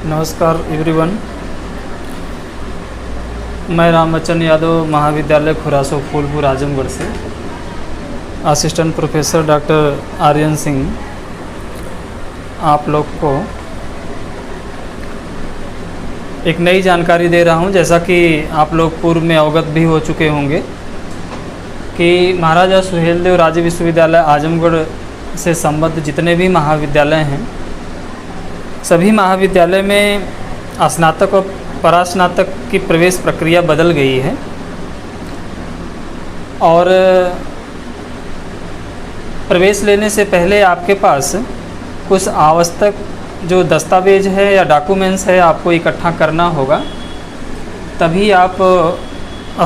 नमस्कार एवरीवन। मैं रामबच्चन यादव महाविद्यालय खुरासो फूलपुर आजमगढ़ से assistant professor doctor Aryan Singh आप लोग को एक नई जानकारी दे रहा हूं। जैसा कि आप लोग पूर्व में अवगत भी हो चुके होंगे कि महाराजा सुहेलदेव राज्य विश्वविद्यालय आजमगढ़ से संबद्ध जितने भी महाविद्यालय हैं, सभी महाविद्यालय में स्नातक और परास्नातक की प्रवेश प्रक्रिया बदल गई है और प्रवेश लेने से पहले आपके पास कुछ आवश्यक जो दस्तावेज है या डॉक्यूमेंट्स है आपको इकट्ठा करना होगा, तभी आप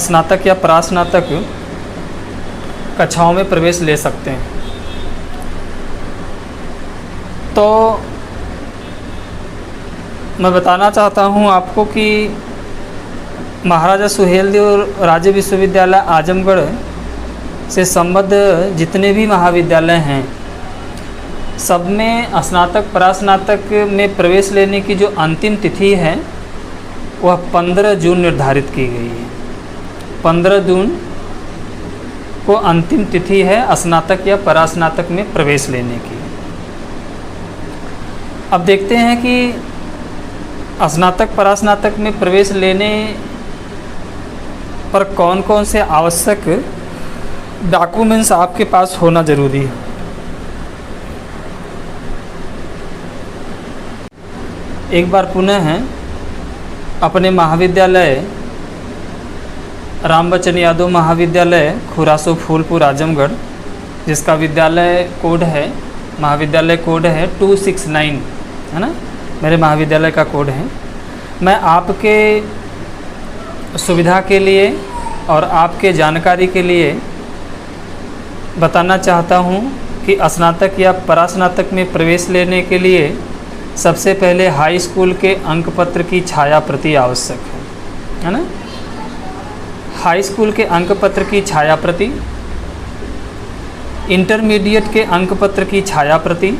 स्नातक या परास्नातक कक्षाओं में प्रवेश ले सकते हैं। तो मैं बताना चाहता हूं आपको कि महाराजा सुहेलदेव राज्य विश्वविद्यालय आजमगढ़ से संबद्ध जितने भी महाविद्यालय हैं, सब में स्नातक परास्नातक में प्रवेश लेने की जो अंतिम तिथि है वह 15 जून निर्धारित की गई है। 15 जून को अंतिम तिथि है स्नातक या परास्नातक में प्रवेश लेने की। अब देखते हैं कि स्नातक परास्नातक में प्रवेश लेने पर कौन कौन से आवश्यक डॉक्यूमेंट्स आपके पास होना जरूरी है। एक बार पुनः अपने महाविद्यालय रामबच्चन यादव महाविद्यालय खुरासो फूलपुर आजमगढ़, जिसका विद्यालय कोड है, महाविद्यालय कोड है 269, है ना, मेरे महाविद्यालय का कोड है। मैं आपके सुविधा के लिए और आपके जानकारी के लिए बताना चाहता हूं कि स्नातक या परास्नातक में प्रवेश लेने के लिए सबसे पहले हाई स्कूल के अंक पत्र की छाया प्रति आवश्यक है ना। हाई स्कूल के अंक पत्र की छाया प्रति, इंटरमीडिएट के अंक पत्र की छाया प्रति,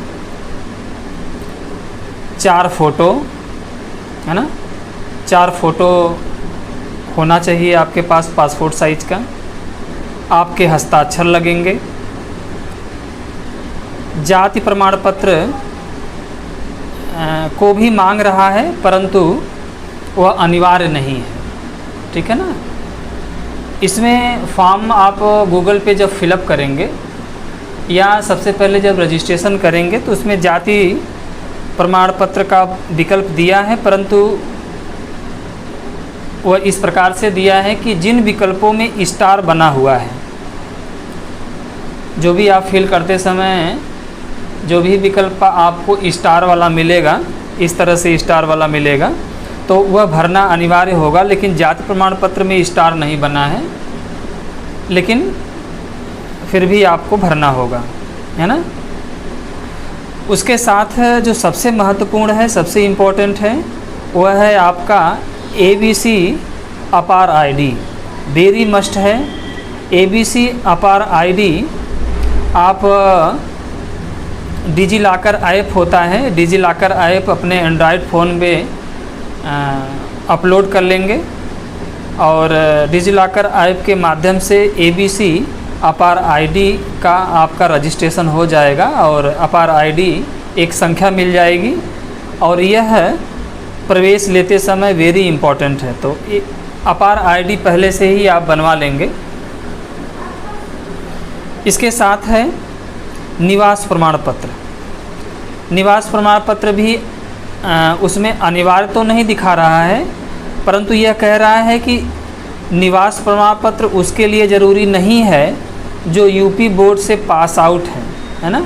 4 फ़ोटो, है ना, 4 फ़ोटो होना चाहिए आपके पास पासपोर्ट साइज का। आपके हस्ताक्षर लगेंगे। जाति प्रमाण पत्र को भी मांग रहा है, परंतु वह अनिवार्य नहीं है, ठीक है ना। इसमें फॉर्म आप गूगल पे जब फिलअप करेंगे या सबसे पहले जब रजिस्ट्रेशन करेंगे तो उसमें जाति प्रमाण पत्र का विकल्प दिया है, परंतु वह इस प्रकार से दिया है कि जिन विकल्पों में स्टार बना हुआ है, जो भी आप फिल करते समय जो भी विकल्प आपको स्टार वाला मिलेगा, इस तरह से स्टार वाला मिलेगा, तो वह भरना अनिवार्य होगा। लेकिन जाति प्रमाण पत्र में स्टार नहीं बना है, लेकिन फिर भी आपको भरना होगा, है ना। उसके साथ जो सबसे महत्वपूर्ण है, सबसे इम्पोर्टेंट है, वह है आपका ABC अपार ID, वेरी मस्ट है। ABC अपार ID आप डिजीलॉकर ऐप होता है, डिजीलॉकर ऐप अपने एंड्रॉयड फ़ोन में अपलोड कर लेंगे और डिजीलॉकर ऐप के माध्यम से ABC अपार ID का आपका रजिस्ट्रेशन हो जाएगा और अपार ID एक संख्या मिल जाएगी और यह प्रवेश लेते समय वेरी इम्पोर्टेंट है। तो अपार ID पहले से ही आप बनवा लेंगे। इसके साथ है निवास प्रमाण पत्र। निवास प्रमाण पत्र भी उसमें अनिवार्य तो नहीं दिखा रहा है, परंतु यह कह रहा है कि निवास प्रमाण पत्र उसके लिए ज़रूरी नहीं है जो यूपी बोर्ड से पास आउट है ना।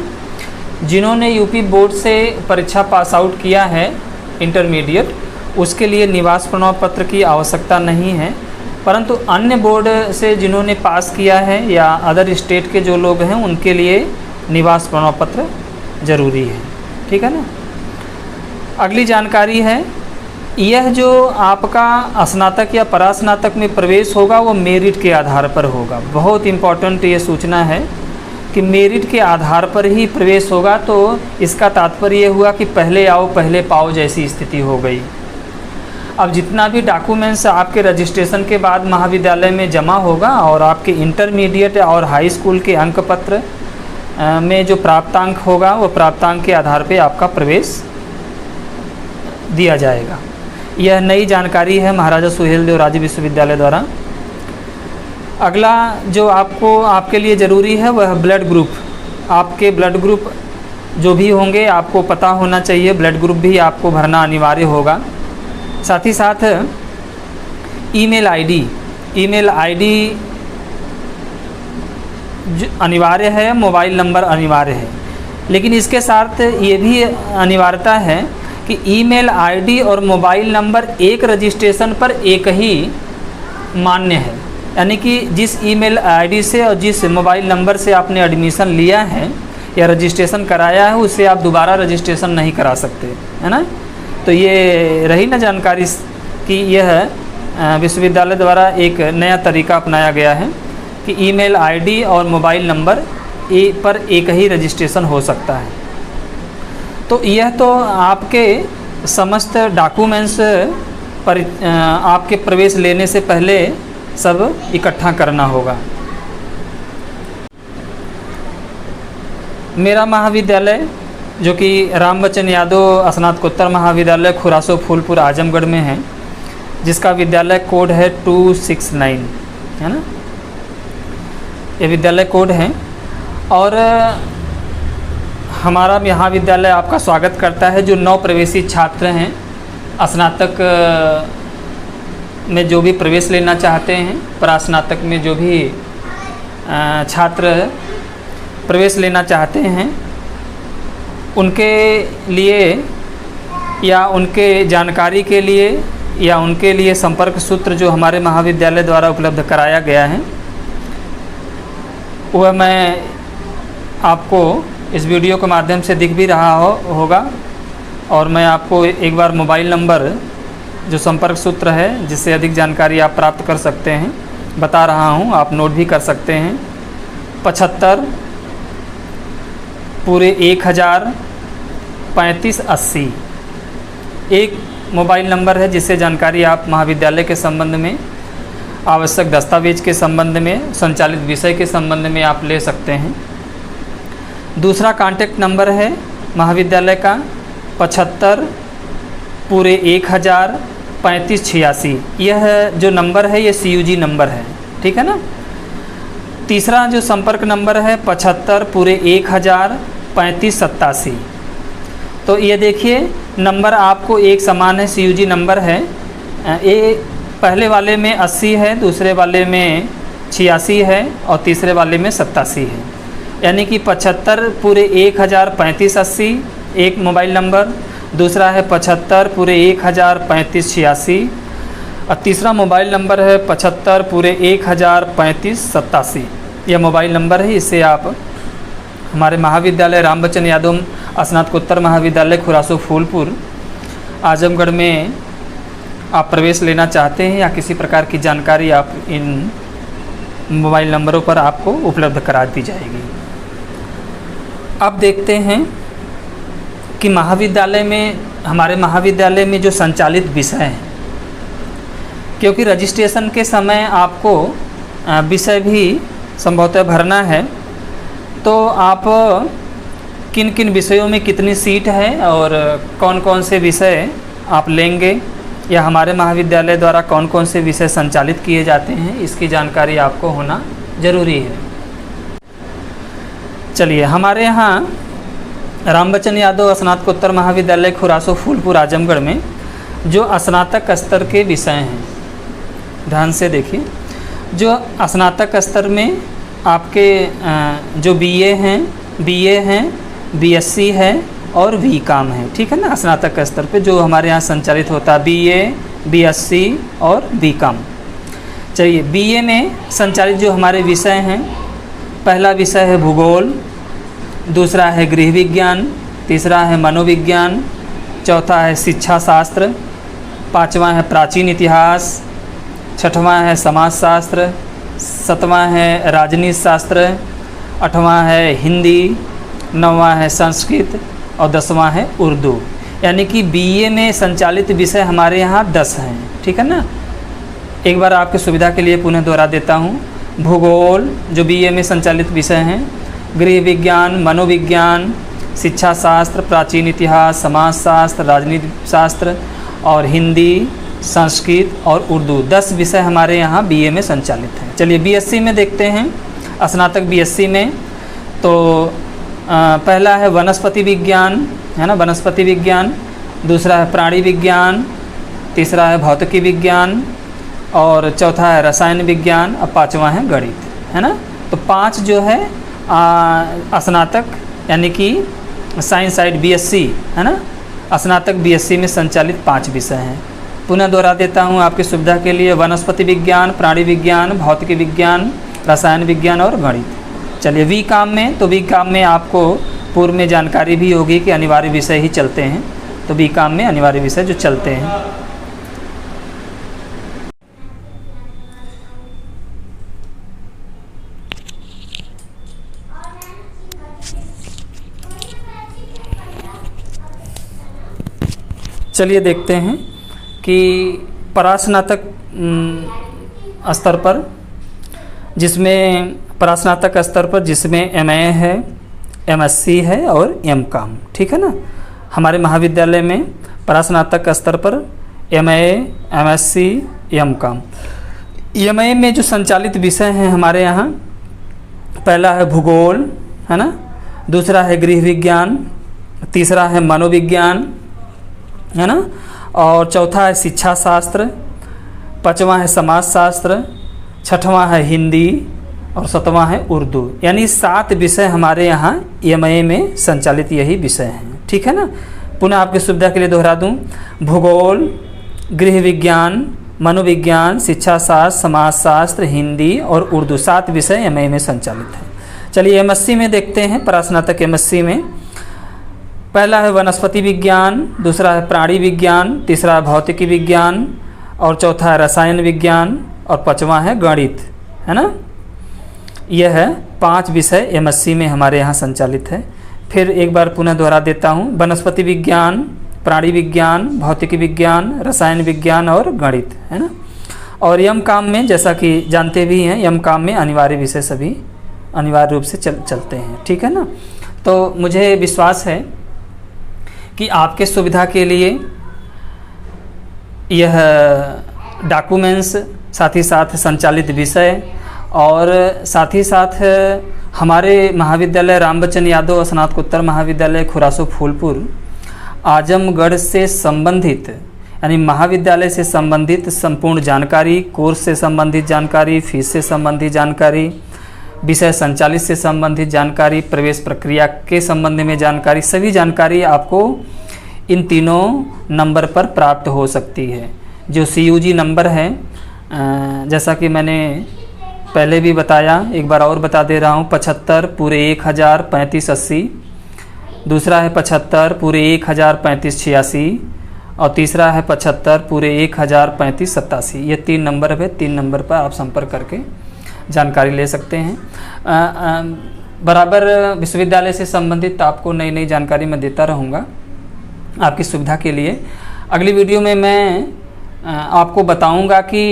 जिन्होंने यूपी बोर्ड से परीक्षा पास आउट किया है इंटरमीडिएट, उसके लिए निवास प्रमाण पत्र की आवश्यकता नहीं है, परंतु अन्य बोर्ड से जिन्होंने पास किया है या अदर स्टेट के जो लोग हैं उनके लिए निवास प्रमाण पत्र ज़रूरी है, ठीक है ना। अगली जानकारी है, यह जो आपका स्नातक या परास्नातक में प्रवेश होगा वो मेरिट के आधार पर होगा। बहुत इम्पॉर्टेंट ये सूचना है कि मेरिट के आधार पर ही प्रवेश होगा, तो इसका तात्पर्य ये हुआ कि पहले आओ पहले पाओ जैसी स्थिति हो गई। अब जितना भी डॉक्यूमेंट्स आपके रजिस्ट्रेशन के बाद महाविद्यालय में जमा होगा और आपके इंटरमीडिएट और हाई स्कूल के अंक पत्र में जो प्राप्तांक होगा वो प्राप्तांक के आधार पे आपका प्रवेश दिया जाएगा। यह नई जानकारी है महाराजा सुहेलदेव राजे विश्वविद्यालय द्वारा। अगला जो आपके लिए ज़रूरी है वह ब्लड ग्रुप। आपके ब्लड ग्रुप जो भी होंगे आपको पता होना चाहिए, ब्लड ग्रुप भी आपको भरना अनिवार्य होगा। साथ ही साथ ईमेल आईडी अनिवार्य है, मोबाइल नंबर अनिवार्य है। लेकिन इसके साथ ये भी अनिवार्यता है कि ईमेल आईडी और मोबाइल नंबर एक रजिस्ट्रेशन पर एक ही मान्य है, यानी कि जिस ईमेल आईडी से और जिस मोबाइल नंबर से आपने एडमिशन लिया है या रजिस्ट्रेशन कराया है उससे आप दोबारा रजिस्ट्रेशन नहीं करा सकते, है ना। तो ये रही ना जानकारी कि यह विश्वविद्यालय द्वारा एक नया तरीका अपनाया गया है कि ईमेल आईडी और मोबाइल नंबर पर एक ही रजिस्ट्रेशन हो सकता है। तो यह तो आपके समस्त डॉक्यूमेंट्स पर आपके प्रवेश लेने से पहले सब इकट्ठा करना होगा। मेरा महाविद्यालय जो कि रामबच्चन यादव स्नातकोत्तर महाविद्यालय खुरासो फूलपुर आजमगढ़ में है, जिसका विद्यालय कोड है 269, है ना, ये विद्यालय कोड है। और हमारा महाविद्यालय आपका स्वागत करता है जो नव प्रवेशी छात्र हैं, स्नातक में जो भी प्रवेश लेना चाहते हैं, परास्नातक में जो भी छात्र प्रवेश लेना चाहते हैं उनके लिए या उनके जानकारी के लिए या उनके लिए संपर्क सूत्र जो हमारे महाविद्यालय द्वारा उपलब्ध कराया गया है वह मैं आपको इस वीडियो के माध्यम से दिख भी रहा होगा। और मैं आपको एक बार मोबाइल नंबर जो संपर्क सूत्र है जिससे अधिक जानकारी आप प्राप्त कर सकते हैं बता रहा हूं, आप नोट भी कर सकते हैं। 75 पूरे 1000 3580 एक मोबाइल नंबर है जिससे जानकारी आप महाविद्यालय के संबंध में, आवश्यक दस्तावेज के संबंध में, संचालित विषय के संबंध में आप ले सकते हैं। दूसरा कॉन्टैक्ट नंबर है महाविद्यालय का 75 पूरे 1000 3586। यह जो नंबर है ये CUG नंबर है, ठीक है ना। तीसरा जो संपर्क नंबर है 75 पूरे 1000 3587। तो ये देखिए नंबर आपको एक समान है, CUG नंबर है। ये पहले वाले में 80 है, दूसरे वाले में 86 है और तीसरे वाले में 87 है, यानी कि 75 पूरे 1000 3580 एक मोबाइल नंबर, दूसरा है 75 पूरे 1000 3586 और तीसरा मोबाइल नंबर है 75 पूरे 1000 3587। यह मोबाइल नंबर है, इससे आप हमारे महाविद्यालय रामबच्चन यादव स्नातकोत्तर महाविद्यालय खुरासो फूलपुर आजमगढ़ में आप प्रवेश लेना चाहते हैं या किसी प्रकार की जानकारी आप इन मोबाइल नंबरों पर आपको उपलब्ध करा दी जाएगी। अब देखते हैं कि महाविद्यालय में, हमारे महाविद्यालय में जो संचालित विषय हैं, क्योंकि रजिस्ट्रेशन के समय आपको विषय भी संभवतः भरना है, तो आप किन किन विषयों में कितनी सीट है और कौन कौन से विषय आप लेंगे या हमारे महाविद्यालय द्वारा कौन कौन से विषय संचालित किए जाते हैं, इसकी जानकारी आपको होना ज़रूरी है। चलिए, हमारे यहाँ रामबच्चन यादव स्नातकोत्तर महाविद्यालय खुरासो फूलपुर आजमगढ़ में जो स्नातक स्तर के विषय हैं, ध्यान से देखिए, जो स्नातक स्तर में आपके जो BA हैं, BA हैं, BSc है और VCom है, ठीक है ना। स्नातक स्तर पे जो हमारे यहाँ संचालित होता है BA, BSc और VCom। चलिए, BA में संचालित जो हमारे विषय हैं, पहला विषय है भूगोल, दूसरा है गृह विज्ञान, तीसरा है मनोविज्ञान, चौथा है शिक्षा शास्त्र, पांचवा है प्राचीन इतिहास, छठवां है समाजशास्त्र, सातवां है राजनीति शास्त्र 8वां है हिंदी, 9वां है संस्कृत और 10वां है उर्दू। यानी कि बीए में संचालित विषय हमारे यहाँ 10 हैं, ठीक है ना। एक बार आपकी सुविधा के लिए पुनः दोहरा देता हूँ। भूगोल जो बीए में संचालित विषय हैं, गृह विज्ञान, मनोविज्ञान, शिक्षा शास्त्र, प्राचीन इतिहास, समाजशास्त्र, राजनीति शास्त्र और हिंदी, संस्कृत और उर्दू, 10 विषय हमारे यहाँ बीए में संचालित हैं। चलिए बीएससी में देखते हैं। स्नातक बीएससी में तो पहला है वनस्पति विज्ञान, है ना, वनस्पति विज्ञान। दूसरा है प्राणी विज्ञान, तीसरा है भौतिकी विज्ञान और चौथा है रसायन विज्ञान और 5वां है गणित, है ना। तो 5 जो है स्नातक यानी कि साइंस साइड बीएससी, है ना, स्नातक बीएससी में संचालित 5 विषय हैं। पुनः दोहरा देता हूँ आपकी सुविधा के लिए। वनस्पति विज्ञान, प्राणी विज्ञान, भौतिकी विज्ञान, रसायन विज्ञान और गणित। चलिए वी काम में, तो वी काम में आपको पूर्व में जानकारी भी होगी कि अनिवार्य विषय ही चलते हैं। तो बी काम में अनिवार्य विषय जो चलते हैं। चलिए देखते हैं कि परास्नातक स्तर पर, जिसमें परास्नातक स्तर पर जिसमें एमए है, एमएससी है और एमकॉम, ठीक है ना। हमारे महाविद्यालय में परास्नातक स्तर पर एमए, एमएससी, एमकॉम। एमए में जो संचालित विषय हैं हमारे यहाँ, पहला है भूगोल, है ना, दूसरा है गृह विज्ञान, तीसरा है मनोविज्ञान, है ना, और चौथा है शिक्षा शास्त्र, 5वां है समाजशास्त्र, 6वां है हिंदी और 7वां है उर्दू। यानी 7 विषय हमारे यहाँ एमए में संचालित यही विषय हैं, ठीक है ना। पुनः आपकी सुविधा के लिए दोहरा दूँ। भूगोल, गृह विज्ञान, मनोविज्ञान, शिक्षा शास्त्र, समाजशास्त्र, हिंदी और उर्दू, 7 विषय एमए में संचालित हैं। चलिए एमएससी में देखते हैं। परास्नातक एमएससी में पहला है वनस्पति विज्ञान, दूसरा है प्राणी विज्ञान, तीसरा है भौतिकी विज्ञान और चौथा है रसायन विज्ञान और 5वां है गणित, है ना। यह है 5 विषय एमएससी में हमारे यहाँ संचालित है। फिर एक बार पुनः दोहरा देता हूँ। वनस्पति विज्ञान, प्राणी विज्ञान, भौतिकी विज्ञान, रसायन विज्ञान और गणित, है ना। और एमकॉम में जैसा कि जानते भी हैं, एमकॉम में अनिवार्य विषय सभी अनिवार्य रूप से चलते हैं, ठीक है ना। तो मुझे विश्वास है कि आपके सुविधा के लिए यह डॉक्यूमेंट्स, साथ ही साथ संचालित विषय और साथ ही साथ हमारे महाविद्यालय रामबच्चन यादव स्नातकोत्तर महाविद्यालय खुरासो फूलपुर आजमगढ़ से संबंधित, यानी महाविद्यालय से संबंधित संपूर्ण जानकारी, कोर्स से संबंधित जानकारी, फीस से संबंधित जानकारी, विषय संचालित से संबंधित जानकारी, प्रवेश प्रक्रिया के संबंध में जानकारी, सभी जानकारी आपको इन तीनों नंबर पर प्राप्त हो सकती है। जो CUG नंबर है, जैसा कि मैंने पहले भी बताया, एक बार और बता दे रहा हूँ, 75 पूरे 1000 3580, दूसरा है 75 पूरे 1000 3586 और तीसरा है 75 पूरे 1000 3587। ये 3 नंबर है। 3 नंबर पर आप संपर्क करके जानकारी ले सकते हैं। बराबर विश्वविद्यालय से संबंधित आपको नई नई जानकारी मैं देता रहूँगा आपकी सुविधा के लिए। अगली वीडियो में मैं आपको बताऊँगा कि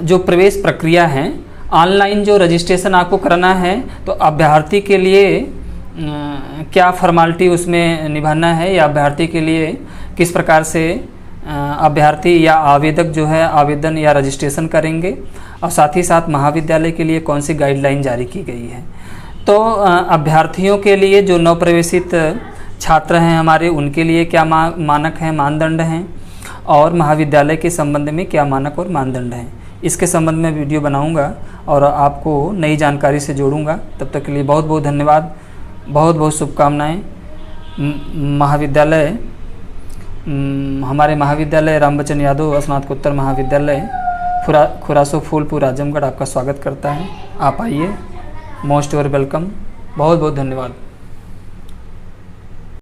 जो प्रवेश प्रक्रिया है, ऑनलाइन जो रजिस्ट्रेशन आपको करना है, तो अभ्यर्थी के लिए क्या फॉर्मेलिटी उसमें निभाना है या अभ्यर्थी के लिए किस प्रकार से अभ्यर्थी या आवेदक जो है आवेदन या रजिस्ट्रेशन करेंगे, और साथ ही साथ महाविद्यालय के लिए कौन सी गाइडलाइन जारी की गई है। तो अभ्यर्थियों के लिए जो नवप्रवेशित छात्र हैं हमारे, उनके लिए क्या मानक हैं, मानदंड हैं, और महाविद्यालय के संबंध में क्या मानक और मानदंड हैं, इसके संबंध में वीडियो बनाऊंगा और आपको नई जानकारी से जोड़ूंगा। तब तक के लिए बहुत बहुत धन्यवाद, बहुत बहुत शुभकामनाएं। महाविद्यालय हमारे महाविद्यालय रामबच्चन यादव स्नातकोत्तर महाविद्यालय खुरासो फूलपुर आजमगढ़ आपका स्वागत करता है। आप आइए, मोस्ट वेलकम। बहुत बहुत धन्यवाद।